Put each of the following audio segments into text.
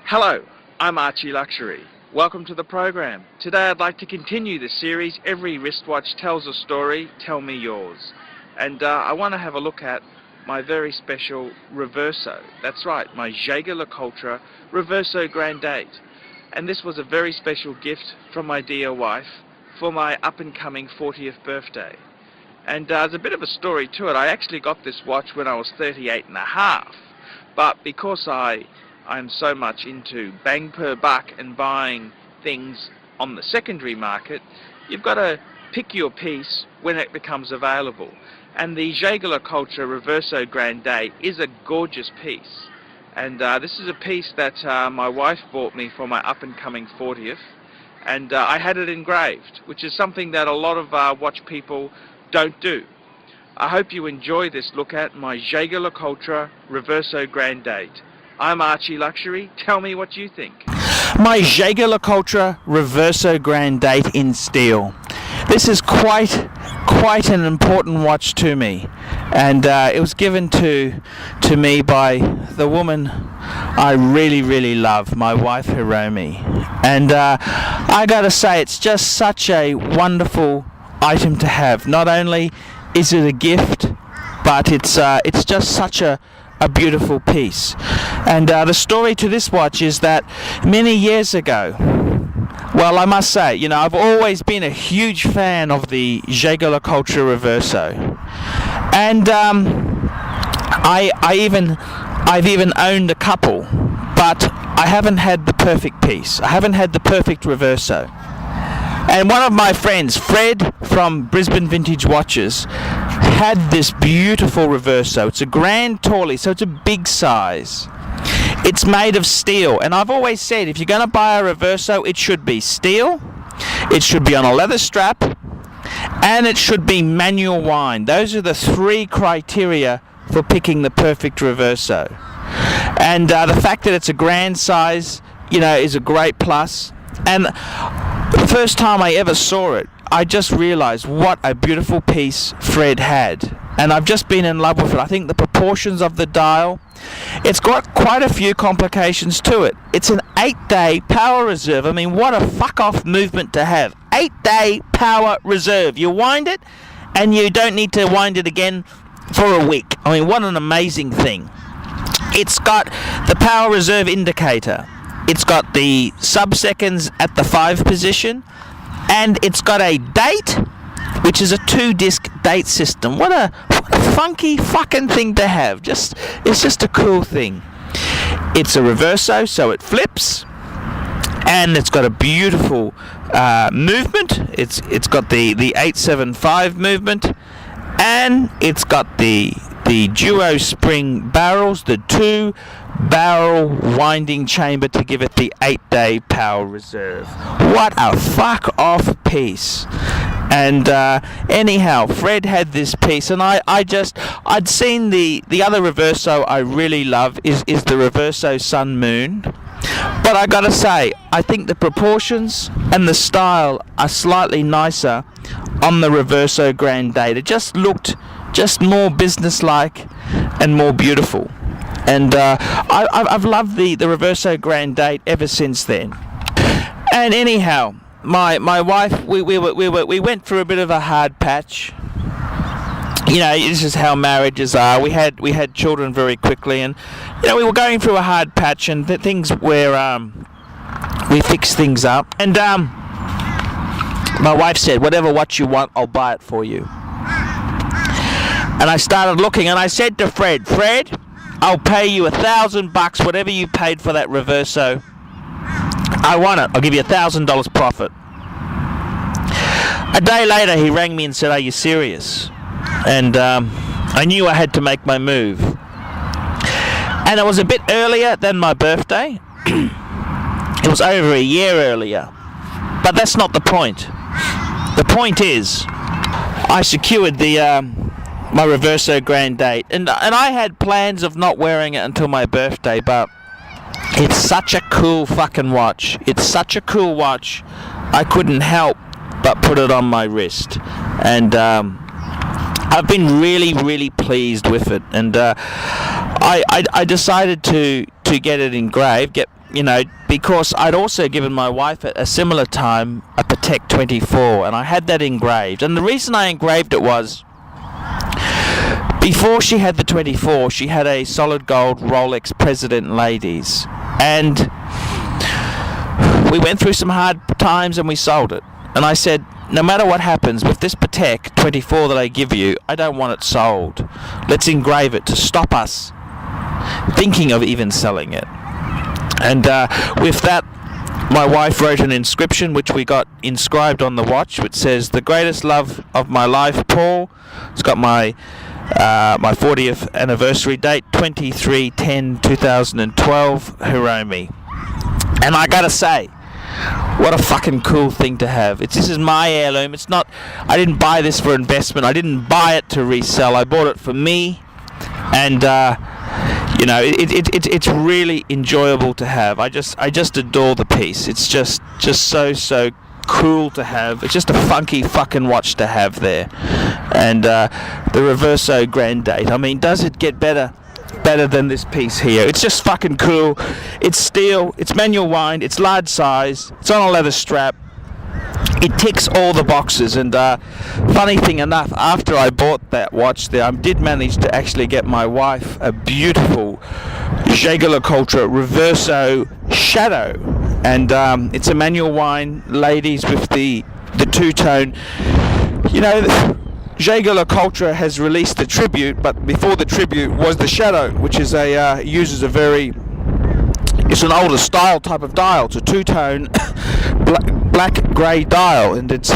Hello, I'm Archie Luxury. Welcome to the program. Today I'd like to continue the series, Every Wristwatch Tells a Story, Tell Me Yours. And I want to have a look at my very special Reverso. That's right, my Jaeger-LeCoultre Reverso Grande. And this was a very special gift from my dear wife for my up-and-coming 40th birthday. And there's a bit of a story to it. I actually got this watch when I was 38 and a half. But because I'm so much into bang per buck and buying things on the secondary market, you've got to pick your piece when it becomes available. And the Jaeger-LeCoultre Reverso Grande is a gorgeous piece. And this is a piece that my wife bought me for my up-and-coming 40th. And I had it engraved, which is something that a lot of watch people don't do. I hope you enjoy this look at my Jaeger-LeCoultre Reverso Grande. I'm Archie Luxury. Tell me what you think. My Jaeger-LeCoultre Reverso Grande in steel. This is quite an important watch to me, and it was given to me by the woman I really love, my wife Hiromi. And I gotta say, it's just such a wonderful item to have. Not only is it a gift, but it's just such a beautiful piece. And the story to this watch is that many years ago, well, I must say, you know, I've always been a huge fan of the Jaeger-LeCoultre Reverso, and I've even owned a couple, but I haven't had the perfect piece. I haven't had the perfect Reverso. And one of my friends, Fred from Brisbane Vintage Watches, had this beautiful Reverso. It's a Grand Tawley, so it's a big size. It's made of steel, and I've always said if you're going to buy a Reverso, it should be steel, it should be on a leather strap, and it should be manual wind. Those are the three criteria for picking the perfect Reverso. And the fact that it's a grand size, you know, is a great plus. And the first time I ever saw it, I just realized what a beautiful piece Fred had, and I've just been in love with it. I think the proportions of the dial, it's got quite a few complications to it. It's an 8-day power reserve. I mean, what a fuck-off movement to have. 8-day power reserve. You wind it, and you don't need to wind it again for a week. I mean, what an amazing thing. It's got the power reserve indicator. It's got the sub-seconds at the 5 position, and it's got a date, which is a 2-disc date system. What a funky fucking thing to have. It's just a cool thing. It's a Reverso, so it flips, and it's got a beautiful movement. It's got the 875 movement, and it's got the duo spring barrels, the 2-barrel winding chamber to give it the 8-day power reserve. What a fuck off piece. And anyhow, Fred had this piece, and I'd seen the other Reverso I really love is the Reverso Sun Moon. But I gotta say, I think the proportions and the style are slightly nicer on the Reverso Grande. It just looked more businesslike and more beautiful. And I've loved the Reverso Grande ever since then. And anyhow, my wife, we went through a bit of a hard patch. You know, this is how marriages are. We had children very quickly, and you know, we were going through a hard patch, and things where we fixed things up. And my wife said, "Whatever watch you want, I'll buy it for you." And I started looking, and I said to Fred, I'll pay you $1,000, whatever you paid for that Reverso. I want it. I'll give you $1,000 profit. A day later, he rang me and said, "Are you serious?" And I knew I had to make my move. And it was a bit earlier than my birthday. It was over a year earlier. But that's not the point. The point is, I secured my Reverso Grande, and I had plans of not wearing it until my birthday, but it's such a cool fucking watch. It's such a cool watch, I couldn't help but put it on my wrist. And I've been really pleased with it, and I decided to get it engraved, because I'd also given my wife at a similar time a Patek 24, and I had that engraved. And the reason I engraved it was, before she had the 24, she had a solid gold Rolex President Ladies, and we went through some hard times and we sold it. And I said, no matter what happens with this Patek 24 that I give you, I don't want it sold. Let's engrave it to stop us thinking of even selling it. And with that, my wife wrote an inscription which we got inscribed on the watch, which says, "The greatest love of my life, Paul." It's got my 40th anniversary date, 23/10/2012, Hiromi. And I gotta say, what a fucking cool thing to have. This is my heirloom. It's not, I didn't buy this for investment. I didn't buy it to resell. I bought it for me. And, it's really enjoyable to have. I just adore the piece. It's just so cool to have. It's just a funky fucking watch to have there. And the Reverso Grande. I mean, does it get better than this piece here? It's just fucking cool. It's steel, it's manual wind, it's large size, it's on a leather strap. It ticks all the boxes. And funny thing enough, after I bought that watch there, I did manage to actually get my wife a beautiful Jaeger-LeCoultre Reverso Shadow, and it's a manual wind, ladies, with the two-tone. Jaeger-LeCoultre has released the Tribute, but before the Tribute was the Shadow, which is uses it's an older style type of dial. It's a two-tone black grey dial, and it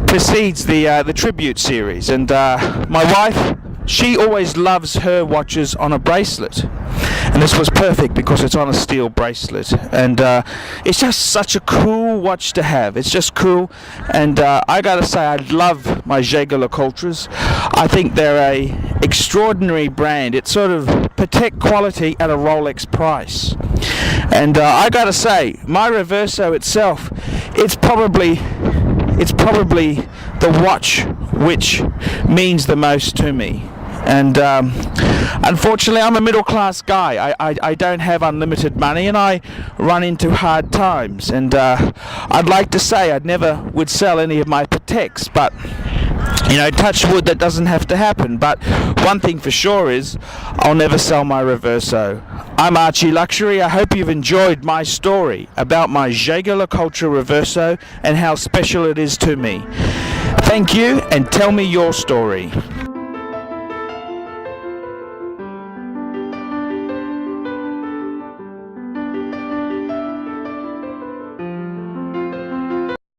precedes the Tribute series. And my wife, she always loves her watches on a bracelet, and this was perfect because it's on a steel bracelet. And it's just such a cool watch to have. It's just cool. And I gotta say, I love my Jaeger-LeCoultres. I think they're a extraordinary brand. It's sort of Patek quality at a Rolex price. And I gotta say, my Reverso itself, it's probably the watch which means the most to me. And unfortunately, I'm a middle-class guy. I don't have unlimited money, and I run into hard times. And I'd like to say I never would sell any of my Pateks, but touch wood, that doesn't have to happen. But one thing for sure is I'll never sell my Reverso. I'm Archie Luxury. I hope you've enjoyed my story about my Jaeger-LeCoultre Reverso and how special it is to me. Thank you, and tell me your story.